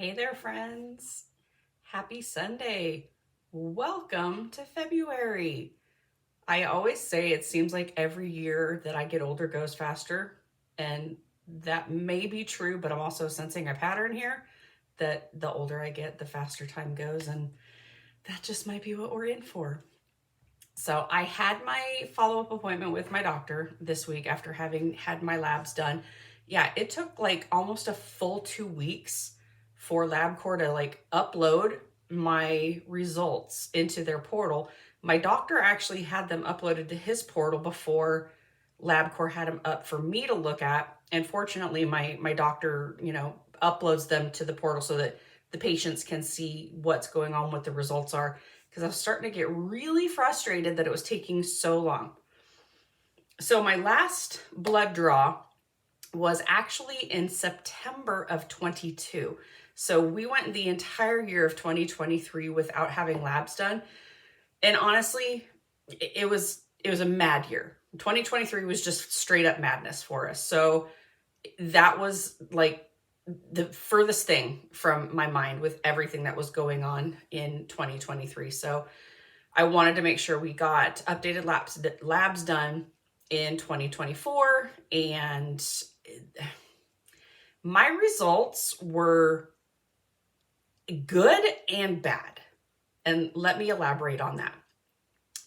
Hey there, friends. Happy Sunday. Welcome to February. I always say it seems like every year that I get older goes faster, and that may be true, but I'm also sensing a pattern here that the older I get, the faster time goes, and that just might be what we're in for. So, I had my follow up appointment with my doctor this week after having had my labs done. Yeah, it took like almost a full 2 weeks for LabCorp to upload my results into their portal. My doctor actually had them uploaded to his portal before LabCorp had them up for me to look at. And fortunately, my doctor, uploads them to the portal so that the patients can see what's going on, what the results are, because I was starting to get really frustrated that it was taking so long. So my last blood draw was actually in September of 22. So we went the entire year of 2023 without having labs done. And honestly, it was a mad year. 2023 was just straight up madness for us. So that was like the furthest thing from my mind with everything that was going on in 2023. So I wanted to make sure we got updated labs done in 2024, and my results were good and bad. And let me elaborate on that.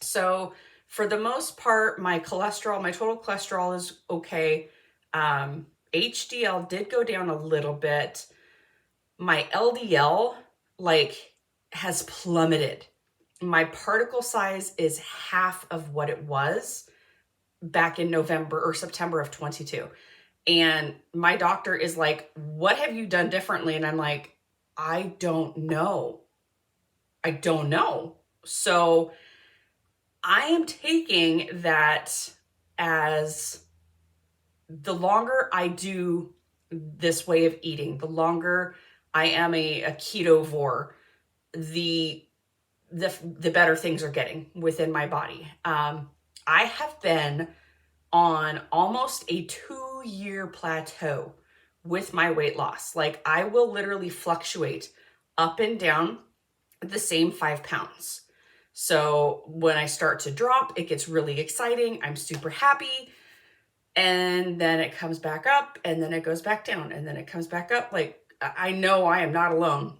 So for the most part, my total cholesterol is okay. HDL did go down a little bit. My LDL has plummeted. My particle size is half of what it was back in November or September of 22. And my doctor is like, "What have you done differently?" And I'm like, "I don't know. I don't know." So I am taking that as the longer I do this way of eating, the longer I am a ketovore, the better things are getting within my body. I have been on almost a 2-year plateau with my weight loss. Like, I will literally fluctuate up and down the same 5 pounds. So when I start to drop, it gets really exciting. I'm super happy. And then it comes back up, and then it goes back down, and then it comes back up. Like, I know I am not alone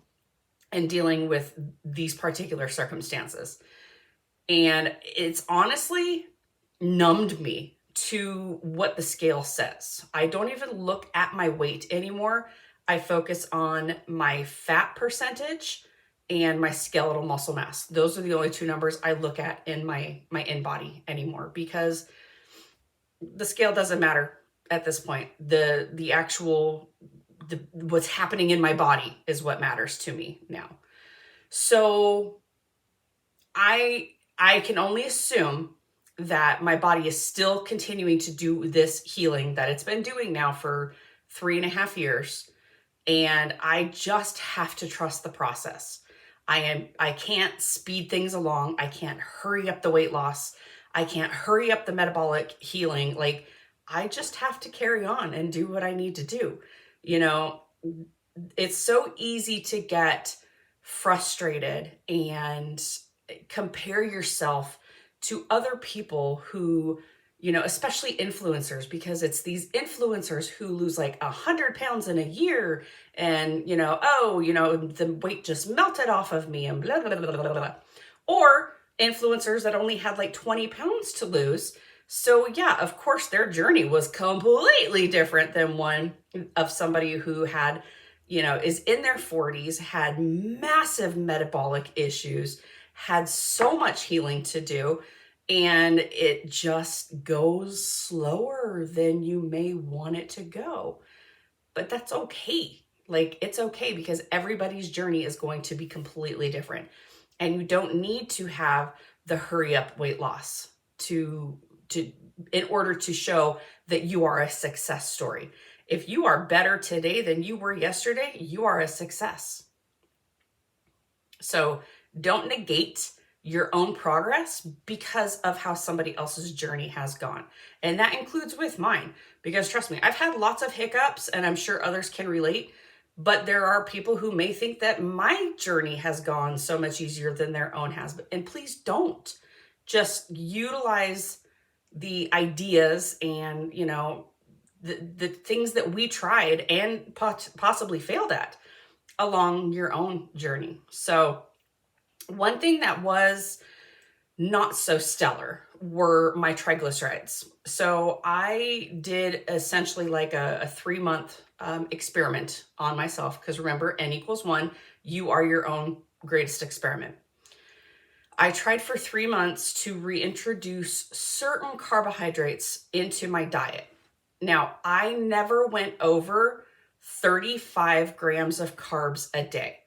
in dealing with these particular circumstances. And it's honestly numbed me to what the scale says. I don't even look at my weight anymore. I focus on my fat percentage and my skeletal muscle mass. Those are the only two numbers I look at in my in-body anymore, because the scale doesn't matter at this point. The actual what's happening in my body is what matters to me now. So I can only assume that my body is still continuing to do this healing that it's been doing now for 3.5 years. And I just have to trust the process. I can't speed things along. I can't hurry up the weight loss. I can't hurry up the metabolic healing. Like, I just have to carry on and do what I need to do. You know, it's so easy to get frustrated and compare yourself to other people who, especially influencers, because it's these influencers who lose like 100 pounds in a year, and, the weight just melted off of me and blah, blah, blah, blah, blah. Or influencers that only had like 20 pounds to lose. So yeah, of course, their journey was completely different than one of somebody who had, is in their 40s, had massive metabolic issues, had so much healing to do, and it just goes slower than you may want it to go. But that's okay. Like, it's okay, because everybody's journey is going to be completely different. And you don't need to have the hurry up weight loss to in order to show that you are a success story. If you are better today than you were yesterday, you are a success. So don't negate your own progress because of how somebody else's journey has gone. And that includes with mine, because trust me, I've had lots of hiccups, and I'm sure others can relate, But there are people who may think that my journey has gone so much easier than their own has. And please don't. Just utilize the ideas and, the things that we tried and possibly failed at along your own journey. So one thing that was not so stellar were my triglycerides. So I did essentially like a 3-month experiment on myself, because remember, N equals 1, you are your own greatest experiment. I tried for 3 months to reintroduce certain carbohydrates into my diet. Now, I never went over 35 grams of carbs a day.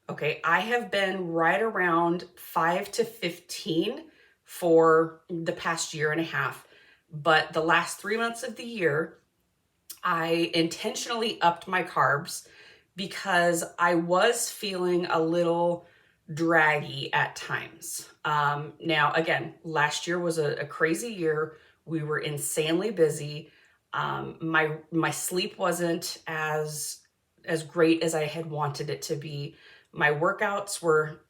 Okay, I have been right around 5 to 15 for the past year and a half. But the last 3 months of the year, I intentionally upped my carbs because I was feeling a little draggy at times. Now, again, last year was a crazy year. We were insanely busy. My sleep wasn't as great as I had wanted it to be. My workouts were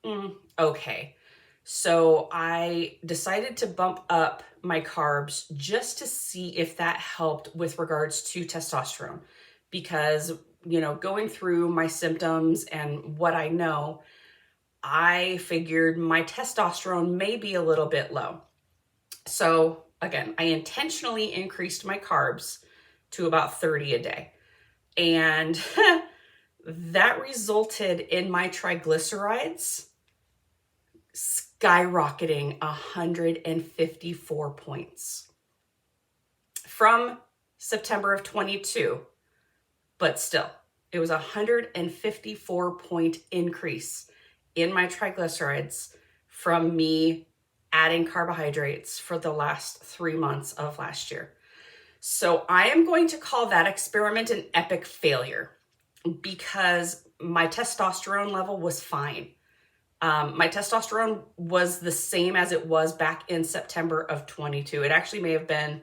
okay. So I decided to bump up my carbs just to see if that helped with regards to testosterone. Because, going through my symptoms and what I know, I figured my testosterone may be a little bit low. So again, I intentionally increased my carbs to about 30 a day. And that resulted in my triglycerides skyrocketing 154 points from September of 22. But still, it was a 154 point increase in my triglycerides from me adding carbohydrates for the last 3 months of last year. So I am going to call that experiment an epic failure because my testosterone level was fine. My testosterone was the same as it was back in September of 22. It actually may have been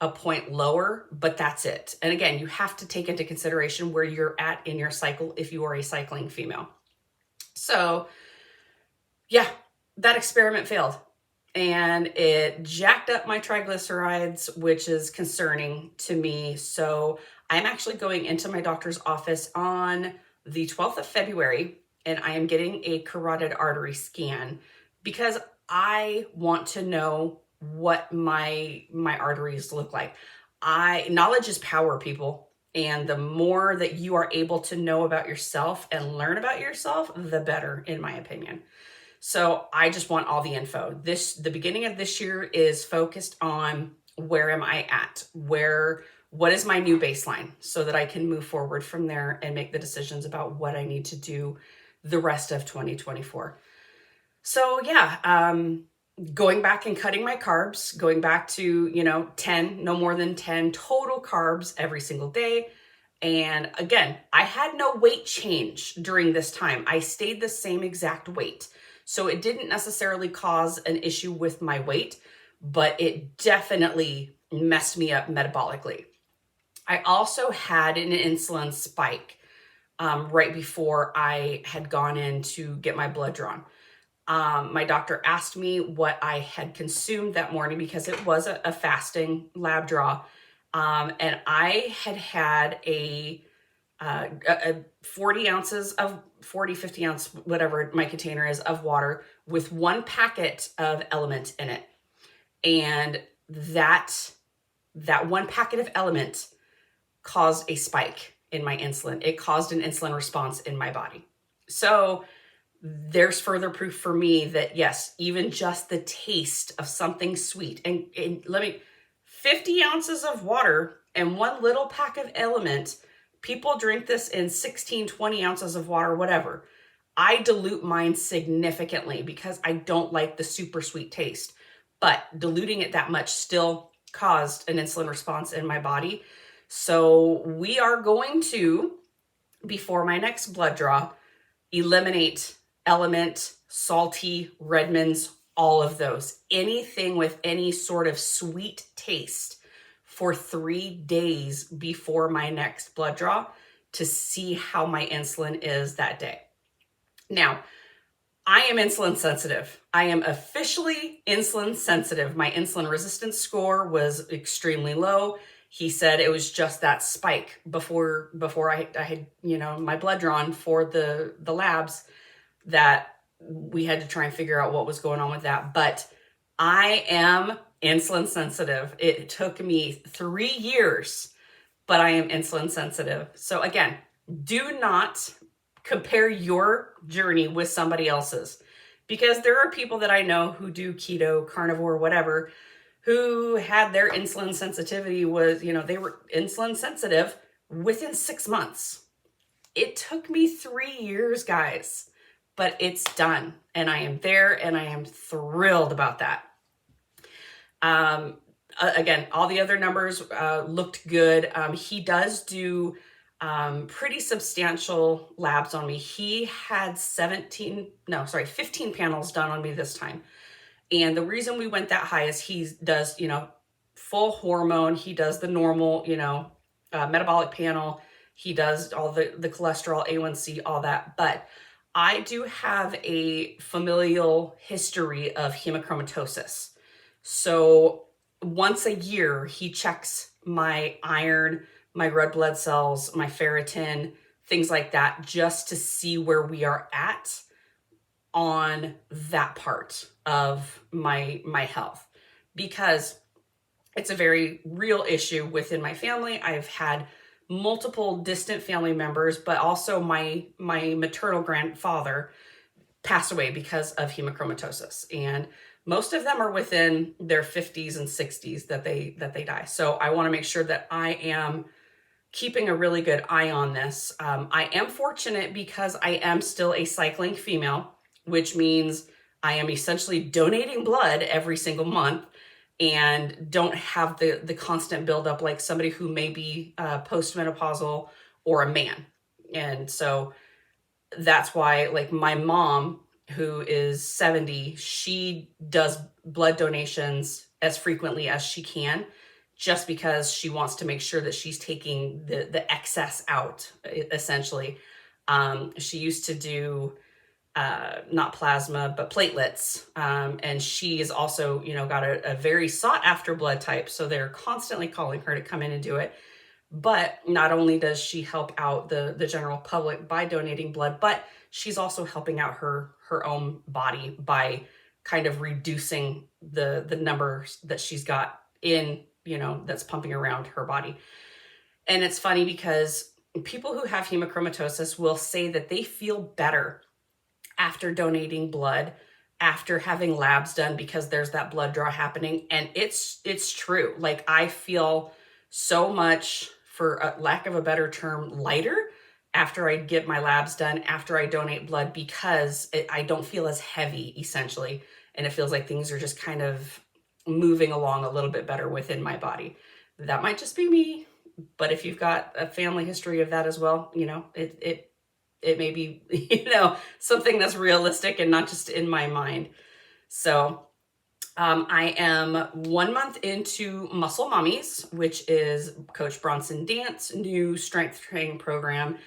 a point lower, but that's it. And again, you have to take into consideration where you're at in your cycle if you are a cycling female. So yeah, that experiment failed and it jacked up my triglycerides, which is concerning to me. So I'm actually going into my doctor's office on the 12th of February and I am getting a carotid artery scan because I want to know what my arteries look like. Knowledge is power, people. And the more that you are able to know about yourself and learn about yourself, the better, in my opinion. So I just want all the info. The beginning of this year is focused on where am I at? What is my new baseline so that I can move forward from there and make the decisions about what I need to do the rest of 2024. So yeah, going back and cutting my carbs, going back to, 10, no more than 10 total carbs every single day. And again, I had no weight change during this time. I stayed the same exact weight. So it didn't necessarily cause an issue with my weight, but it definitely messed me up metabolically. I also had an insulin spike right before I had gone in to get my blood drawn. My doctor asked me what I had consumed that morning because it was a fasting lab draw. And I had a 40 ounces of 50 ounce, whatever my container is, of water with 1 packet of Element in it. And that 1 packet of Element caused a spike in my insulin. It caused an insulin response in my body. So there's further proof for me that yes, even just the taste of something sweet and 50 ounces of water and 1 little pack of Element, people drink this in 16, 20 ounces of water, whatever. I dilute mine significantly because I don't like the super sweet taste, but diluting it that much still caused an insulin response in my body. So we are going to, before my next blood draw, eliminate Element, salty, Redmond's, all of those. Anything with any sort of sweet taste for 3 days before my next blood draw to see how my insulin is that day. Now, I am insulin sensitive. I am officially insulin sensitive. My insulin resistance score was extremely low. He said it was just that spike before I had, my blood drawn for the labs, that we had to try and figure out what was going on with that. But I am insulin sensitive. It took me 3 years, but I am insulin sensitive. So again, do not compare your journey with somebody else's, because there are people that I know who do keto, carnivore, whatever, who had their insulin sensitivity was, they were insulin sensitive within 6 months. It took me 3 years, guys, but it's done. And I am there and I am thrilled about that. Again, all the other numbers looked good. He does do pretty substantial labs on me. He had 15 panels done on me this time. And the reason we went that high is he does, full hormone. He does the normal, metabolic panel. He does all the cholesterol, A1C, all that. But I do have a familial history of hemochromatosis. So once a year, he checks my iron, my red blood cells, my ferritin, things like that, just to see where we are at on that part of my health, because it's a very real issue within my family. I've had multiple distant family members, but also my maternal grandfather passed away because of hemochromatosis, and most of them are within their 50s and 60s that they die. So I want to make sure that I am keeping a really good eye on this. I am fortunate because I am still a cycling female, which means I am essentially donating blood every single month and don't have the constant buildup like somebody who may be postmenopausal or a man. And so that's why, like, my mom, who is 70, she does blood donations as frequently as she can, just because she wants to make sure that she's taking the excess out, essentially. She used to do not plasma, but platelets. And she is also, got a very sought after blood type. So they're constantly calling her to come in and do it. But not only does she help out the general public by donating blood, but she's also helping out her own body by kind of reducing the numbers that she's got in, that's pumping around her body. And it's funny because people who have hemochromatosis will say that they feel better after donating blood, after having labs done, because there's that blood draw happening. And it's true. Like, I feel so much, for a lack of a better term, lighter after I get my labs done, after I donate blood, because I don't feel as heavy, essentially. And it feels like things are just kind of moving along a little bit better within my body. That might just be me, but if you've got a family history of that as well, it may be, something that's realistic and not just in my mind. So I am 1 month into Muscle Mommies, which is Coach Bronson Dance new strength training program.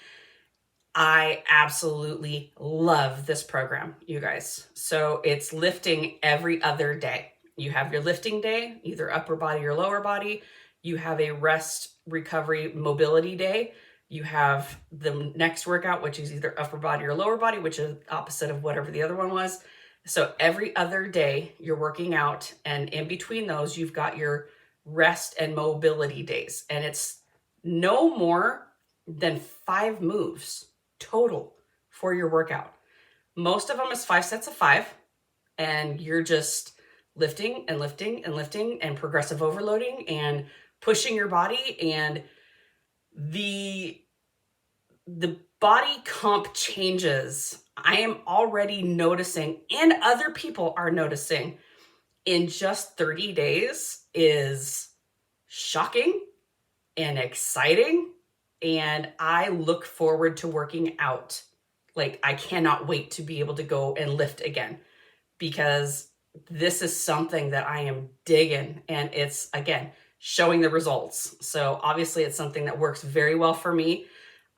I absolutely love this program, you guys. So it's lifting every other day. You have your lifting day, either upper body or lower body. You have a rest, recovery, mobility day. You have the next workout, which is either upper body or lower body, which is opposite of whatever the other one was. So every other day you're working out, and in between those, you've got your rest and mobility days. And it's no more than 5 moves total for your workout. Most of them is 5 sets of 5, and you're just lifting and lifting and lifting and progressive overloading and pushing your body. And the body comp changes, I am already noticing, and other people are noticing, in just 30 days is shocking and exciting. And I look forward to working out. Like, I cannot wait to be able to go and lift again, because this is something that I am digging, and it's, again, showing the results. So obviously it's something that works very well for me.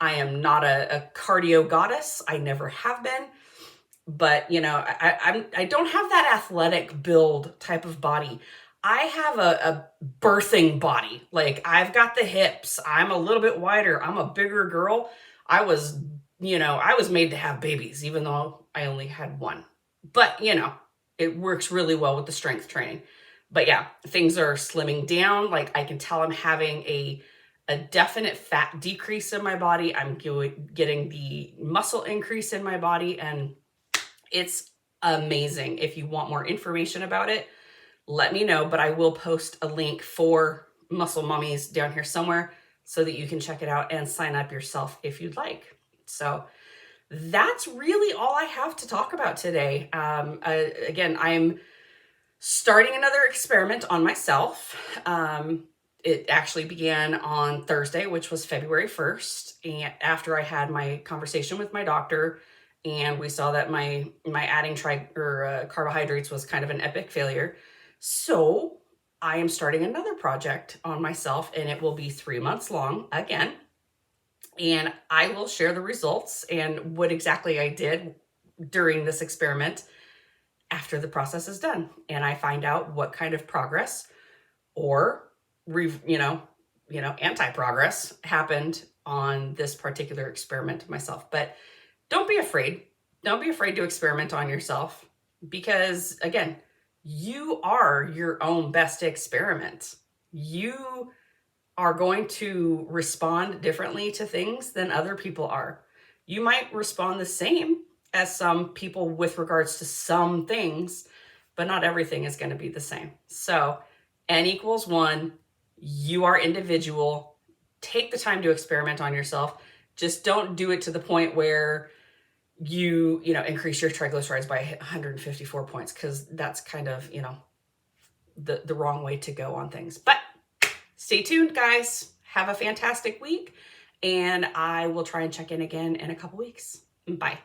I am not a cardio goddess. I never have been. But, you know, I don't have that athletic build type of body. I have a birthing body. Like, I've got the hips. I'm a little bit wider. I'm a bigger girl. I was, you know, I was made to have babies, even though I only had one. But, you know, it works really well with the strength training. But yeah, things are slimming down. Like, I can tell I'm having a definite fat decrease in my body. I'm getting the muscle increase in my body, and it's amazing. If you want more information about it, let me know, but I will post a link for Muscle Mummies down here somewhere so that you can check it out and sign up yourself if you'd like. So that's really all I have to talk about today. Again, I'm starting another experiment on myself. It actually began on Thursday, which was February 1st. And after I had my conversation with my doctor, and we saw that my adding carbohydrates was kind of an epic failure. So I am starting another project on myself, and it will be 3 months long again. And I will share the results and what exactly I did during this experiment after the process is done. And I find out what kind of progress or anti-progress happened on this particular experiment myself. But don't be afraid. Don't be afraid to experiment on yourself, because again, you are your own best experiment. You are going to respond differently to things than other people are. You might respond the same as some people with regards to some things, but not everything is going to be the same. So N equals 1. You are individual. Take the time to experiment on yourself. Just don't do it to the point where you increase your triglycerides by 154 points, because that's kind of, the wrong way to go on things. But stay tuned, guys. Have a fantastic week, and I will try and check in again in a couple weeks. Bye.